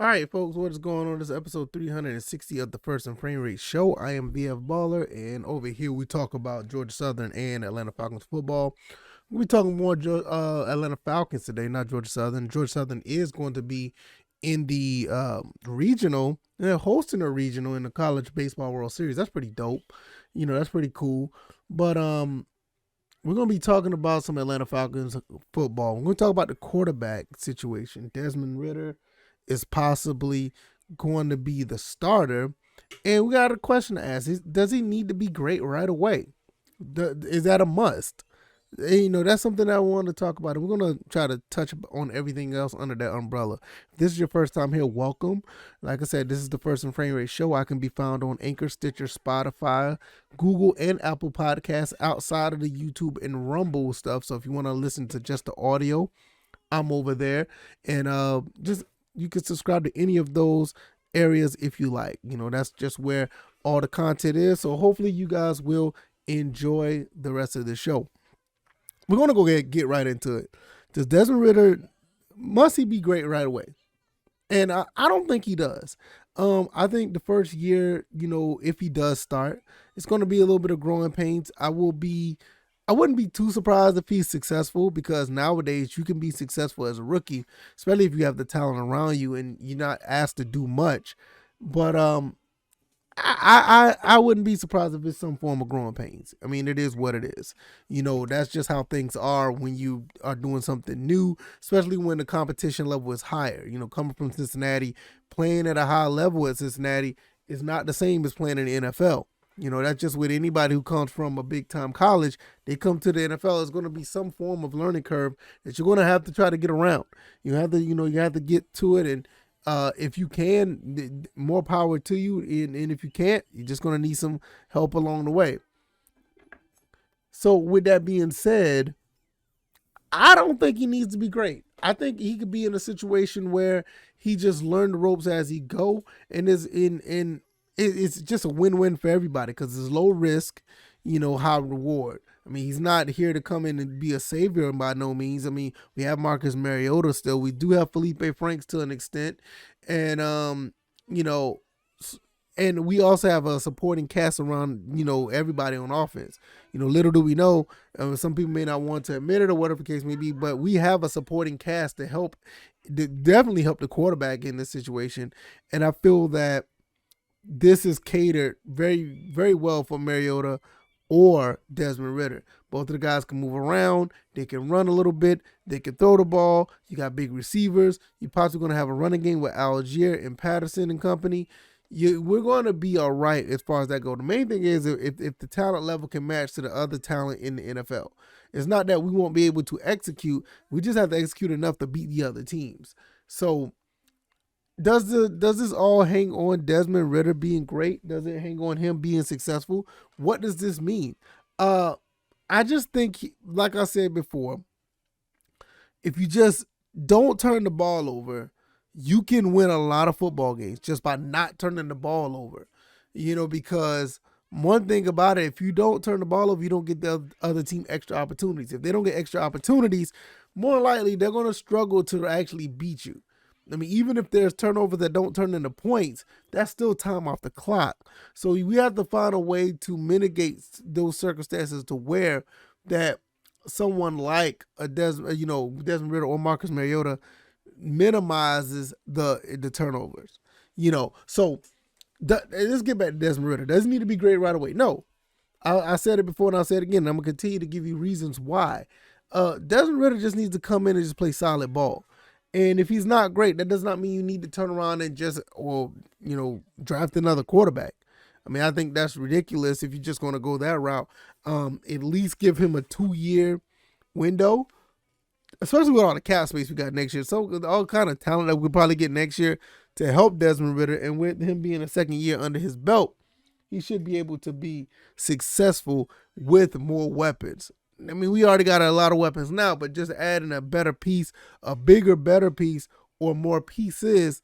All right, folks, what is going on? This is episode 360 of the First and Frame Rate Show. I am VF Baller, and over here we talk about Georgia Southern and Atlanta Falcons football. We're talking more Atlanta Falcons today, not Georgia Southern. Georgia Southern is going to be in the regional. They're hosting a regional in the College Baseball World Series. That's pretty dope. That's pretty cool. But we're going to be talking about some Atlanta Falcons football. We're going to talk about the quarterback situation. Desmond Ridder is possibly going to be the starter. And we got a question to ask. Does he need to be great right away? Is that a must? That's something that I want to talk about. And we're going to try to touch on everything else under that umbrella. If this is your first time here, welcome. Like I said, this is the First and Frame Rate Show. I can be found on Anchor, Stitcher, Spotify, Google, and Apple Podcasts outside of the YouTube and Rumble stuff. So if you want to listen to just the audio, I'm over there. And you can subscribe to any of those areas if you like. That's just where all the content is. So hopefully you guys will enjoy the rest of the show. We're going to go get right into it. Does Desmond Ridder, must he be great right away? And I don't think he does. I think the first year, if he does start, it's going to be a little bit of growing pains. I wouldn't be too surprised if he's successful, because nowadays you can be successful as a rookie, especially if you have the talent around you and you're not asked to do much. But I wouldn't be surprised if it's some form of growing pains. I mean, it is what it is. That's just how things are when you are doing something new, especially when the competition level is higher. Coming from Cincinnati, playing at a high level at Cincinnati is not the same as playing in the NFL. That's just with anybody who comes from a big time college. They come to the NFL, it's going to be some form of learning curve that you're going to have to try to get around. You have to get to it. And if you can, more power to you. And if you can't, you're just going to need some help along the way. So with that being said, I don't think he needs to be great. I think he could be in a situation where he just learned the ropes as he go, and is it's just a win-win for everybody, because it's low risk, high reward. I mean, he's not here to come in and be a savior by no means. I mean, we have Marcus Mariota still. We do have Felipe Franks to an extent. And, and we also have a supporting cast around, everybody on offense. Little do we know, some people may not want to admit it or whatever the case may be, but we have a supporting cast to definitely help the quarterback in this situation. And I feel that this is catered very, very well for Mariota or Desmond Ridder. Both of the guys can move around. They can run a little bit. They can throw the ball. You got big receivers. You're possibly going to have a running game with Algier and Patterson and company. We're going to be all right as far as that goes. The main thing is if the talent level can match to the other talent in the NFL. It's not that we won't be able to execute. We just have to execute enough to beat the other teams. So does this all hang on Desmond Ridder being great? Does it hang on him being successful? What does this mean? I just think, like I said before, if you just don't turn the ball over, you can win a lot of football games just by not turning the ball over. Because one thing about it, if you don't turn the ball over, you don't get the other team extra opportunities. If they don't get extra opportunities, more likely they're going to struggle to actually beat you. I mean, even if there's turnovers that don't turn into points, that's still time off the clock. So we have to find a way to mitigate those circumstances to where that someone like Desmond Ridder or Marcus Mariota minimizes the turnovers. So let's get back to Desmond Ridder. Doesn't need to be great right away. No, I said it before and I'll say it again. I'm gonna continue to give you reasons why. Desmond Ridder just needs to come in and just play solid ball. And if he's not great, that does not mean you need to turn around and just, draft another quarterback. I mean, I think that's ridiculous if you're just going to go that route. At least give him a 2-year window, especially with all the cap space we got next year. So all kind of talent that we'll probably get next year to help Desmond Ridder. And with him being a second year under his belt, he should be able to be successful with more weapons. I mean, we already got a lot of weapons now, but just adding a better piece, a bigger, better piece, or more pieces,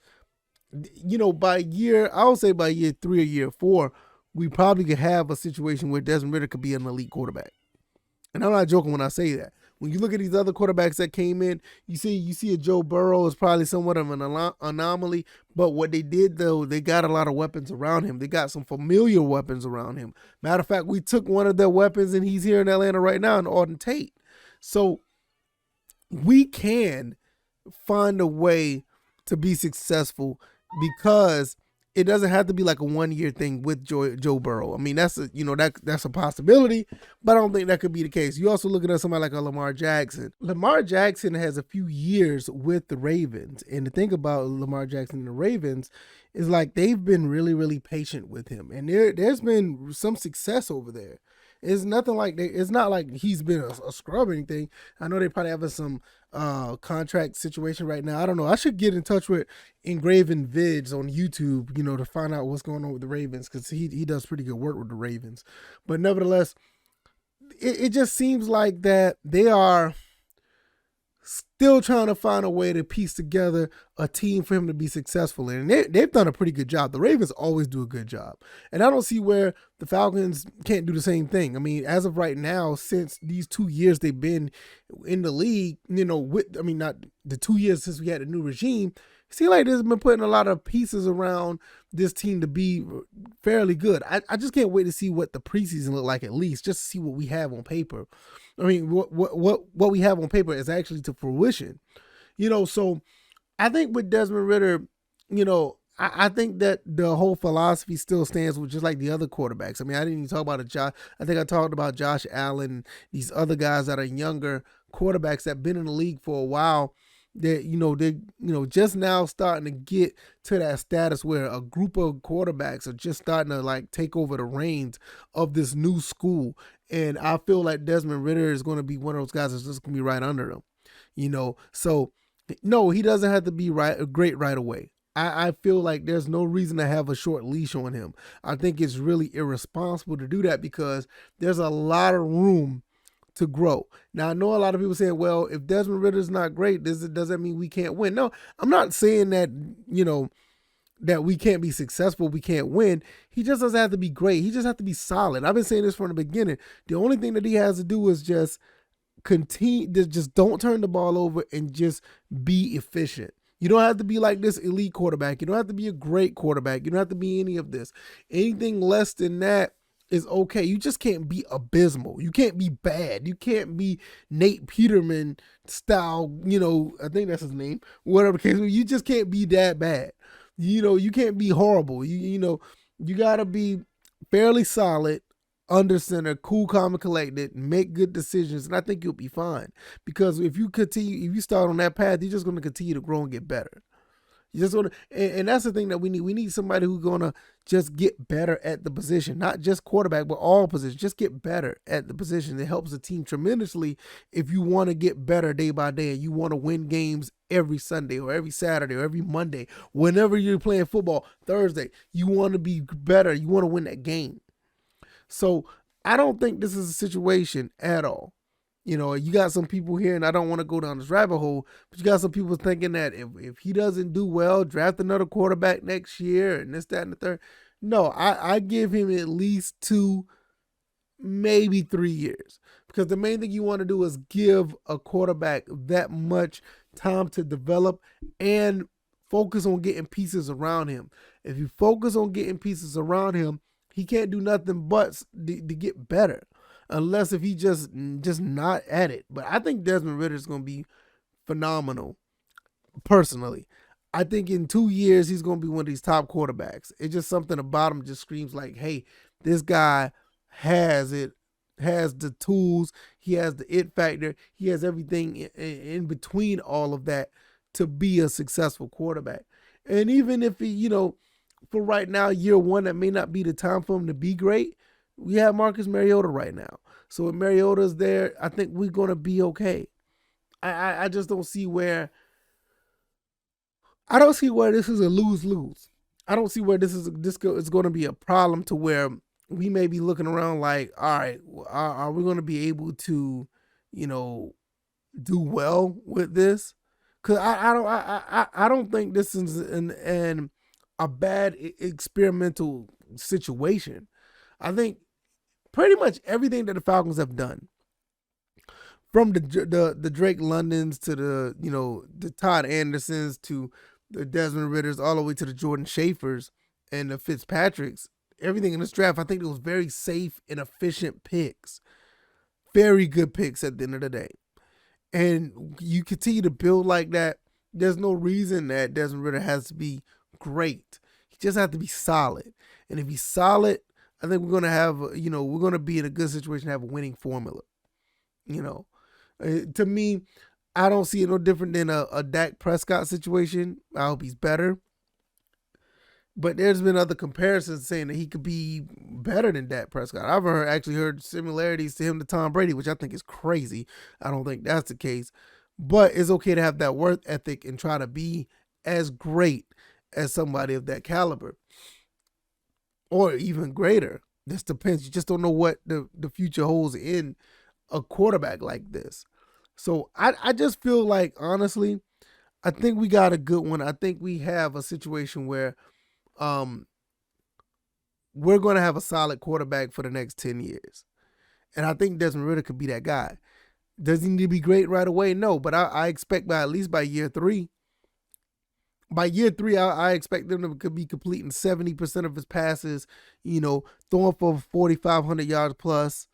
by year 3 or year 4, we probably could have a situation where Desmond Ridder could be an elite quarterback. And I'm not joking when I say that. When you look at these other quarterbacks that came in, you see a Joe Burrow is probably somewhat of an anomaly. But what they did though, they got a lot of weapons around him. They got some familiar weapons around him. Matter of fact, we took one of their weapons and he's here in Atlanta right now in Auden Tate. So we can find a way to be successful because it doesn't have to be like a 1 year thing with Joe Burrow. I mean, that's a possibility, but I don't think that could be the case. You also look at somebody like a Lamar Jackson. Lamar Jackson has a few years with the Ravens, and the thing about Lamar Jackson and the Ravens is like they've been really, really patient with him, and there's been some success over there. It's nothing like it's not like he's been a scrub or anything. I know they probably have some contract situation right now. I don't know. I should get in touch with Engraven Vids on YouTube, to find out what's going on with the Ravens, because he does pretty good work with the Ravens. But nevertheless, it just seems like that they are still trying to find a way to piece together a team for him to be successful in. And they've done a pretty good job. The Ravens always do a good job. And I don't see where the Falcons can't do the same thing. I mean, as of right now, since these 2 years they've been in the league, not the 2 years since we had a new regime, it seems like they've been putting a lot of pieces around this team to be fairly good. I just can't wait to see what the preseason look like, at least, just to see what we have on paper. I mean, what we have on paper is actually to fruition, so I think with Desmond Ridder, I think that the whole philosophy still stands with just like the other quarterbacks. I mean, I didn't even talk about I think I talked about Josh Allen, these other guys that are younger quarterbacks that have been in the league for a while. They just now starting to get to that status where a group of quarterbacks are just starting to like take over the reins of this new school. And I feel like Desmond Ridder is going to be one of those guys that's just going to be right under him, So, no, he doesn't have to be great right away. I feel like there's no reason to have a short leash on him. I think it's really irresponsible to do that because there's a lot of room to grow. Now, I know a lot of people saying, well, if Desmond Ridder is not great, does that mean we can't win? No, I'm not saying that, that we can't be successful, we can't win. He just doesn't have to be great. He just has to be solid. I've been saying this from the beginning. The only thing that he has to do is just continue, just don't turn the ball over and just be efficient. You don't have to be like this elite quarterback. You don't have to be a great quarterback. You don't have to be any of this. Anything less than that is okay. You just can't be abysmal. You can't be bad. You can't be Nate Peterman style, I think that's his name, whatever the case. You just can't be that bad. You can't be horrible. You got to be fairly solid, under center, cool, calm, and collected, make good decisions, and I think you'll be fine. Because if you start on that path, you're just going to continue to grow and get better. You just want to, and that's the thing that we need. We need somebody who's going to just get better at the position, not just quarterback, but all positions. Just get better at the position. It helps the team tremendously if you want to get better day by day and you want to win games every Sunday or every Saturday or every Monday. Whenever you're playing football, Thursday, you want to be better. You want to win that game. So I don't think this is a situation at all. You got some people here, and I don't want to go down this rabbit hole, but you got some people thinking that if he doesn't do well, draft another quarterback next year and this, that, and the third. No, I give him at least 2, maybe 3 years. Because the main thing you want to do is give a quarterback that much time to develop and focus on getting pieces around him. If you focus on getting pieces around him, he can't do nothing but to get better. Unless if he just not at it. But I think Desmond Ridder is going to be phenomenal, personally. I think in 2 years, he's going to be one of these top quarterbacks. It's just something about him just screams like, hey, this guy has it, has the tools, he has the it factor, he has everything in between all of that to be a successful quarterback. And even if he, for right now, year one, that may not be the time for him to be great, we have Marcus Mariota right now. So if Mariota's there, I think we're going to be okay. I just don't see where this is a lose-lose. I don't see where this is going to be a problem to where we may be looking around like, all right, are we going to be able to, do well with this? Because I don't think this is a bad experimental situation. I think pretty much everything that the Falcons have done from the Drake Londons to the Todd Andersons to the Desmond Ridders, all the way to the Jordan Schaefers and the Fitzpatricks. Everything in this draft, I think it was very safe and efficient picks. Very good picks at the end of the day. And you continue to build like that. There's no reason that Desmond Ridder has to be great. He just has to be solid. And if he's solid, I think we're going to have, we're going to be in a good situation to have a winning formula. To me, I don't see it no different than a Dak Prescott situation. I hope he's better. But there's been other comparisons saying that he could be better than Dak Prescott. I've actually heard similarities to him to Tom Brady, which I think is crazy. I don't think that's the case. But it's okay to have that work ethic and try to be as great as somebody of that caliber. Or even greater. This depends. You just don't know what the future holds in a quarterback like this. So I just feel like, honestly, I think we got a good one. I think we have a situation where we're going to have a solid quarterback for the next 10 years. And I think Desmond Ridder could be that guy. Does he need to be great right away? No, but I expect at least by year 3. By year 3, I expect them to be completing 70% of his passes, throwing for 4,500 yards plus,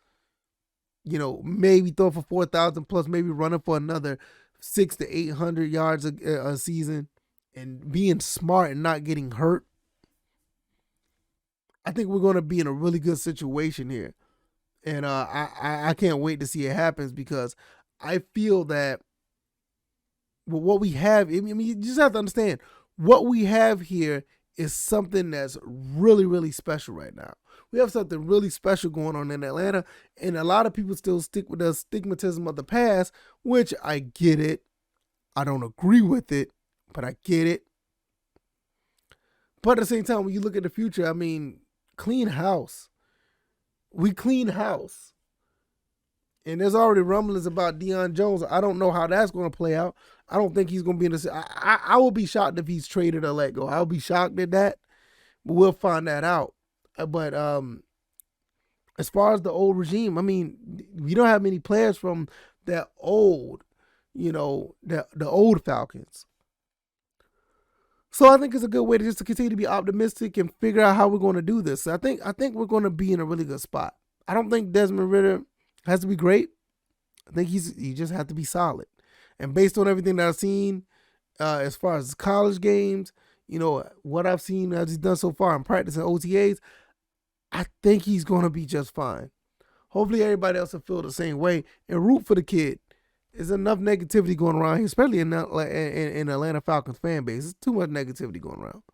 maybe throwing for 4,000 plus, maybe running for another 600 to 800 yards a season, and being smart and not getting hurt. I think we're going to be in a really good situation here. And I can't wait to see it happens, because I feel that what we have, you just have to understand, what we have here is something that's really, really special right now. We have something really special going on in Atlanta, and a lot of people still stick with the stigmatism of the past, which I get it. I don't agree with it, but I get it. But at the same time, when you look at the future, clean house. We clean house. And there's already rumblings about Deion Jones. I don't know how that's going to play out. I don't think he's going to be in this. I will be shocked if he's traded or let go. I'll be shocked at that. But we'll find that out. But as far as the old regime, we don't have many players from that old, the old Falcons. So I think it's a good way to continue to be optimistic and figure out how we're going to do this. So I think we're going to be in a really good spot. I don't think Desmond Ridder has to be great. I think he just has to be solid. And based on everything that I've seen, as far as college games, what I've seen as he's done so far in practice and OTAs, I think he's going to be just fine. Hopefully everybody else will feel the same way and root for the kid. There's enough negativity going around here, especially in Atlanta Falcons fan base. There's too much negativity going around.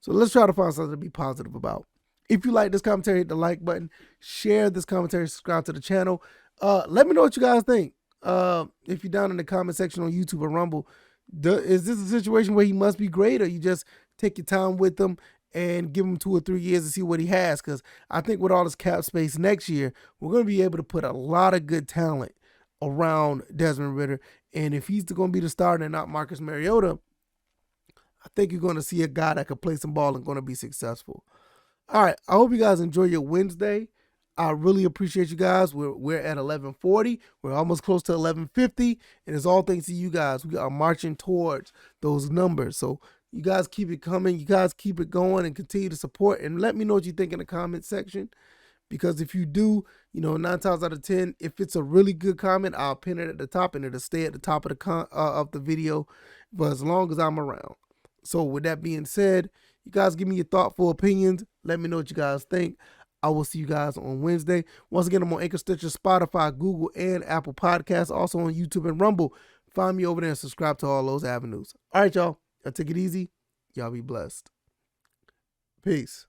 So let's try to find something to be positive about. If you like this commentary, hit the like button. Share this commentary. Subscribe to the channel. Let me know what you guys think. If you're down in the comment section on YouTube or Rumble, is this a situation where he must be great, or you just take your time with him and give him 2 or 3 years to see what he has? Because I think with all this cap space next year, we're going to be able to put a lot of good talent around Desmond Ridder. And if he's going to be the starter and not Marcus Mariota, I think you're going to see a guy that can play some ball and going to be successful. All right, I hope you guys enjoy your Wednesday. I really appreciate you guys. We're at 11:40. We're almost close to 11:50, and it's all thanks to you guys. We are marching towards those numbers. So you guys keep it coming. You guys keep it going and continue to support. And let me know what you think in the comment section, because if you do, 9 times out of 10, if it's a really good comment, I'll pin it at the top, and it'll stay at the top of the video for as long as I'm around. So with that being said, you guys give me your thoughtful opinions. Let me know what you guys think. I will see you guys on Wednesday. Once again, I'm on Anchor, Stitcher, Spotify, Google, and Apple Podcasts. Also on YouTube and Rumble. Find me over there and subscribe to all those avenues. All right, y'all. Y'all take it easy. Y'all be blessed. Peace.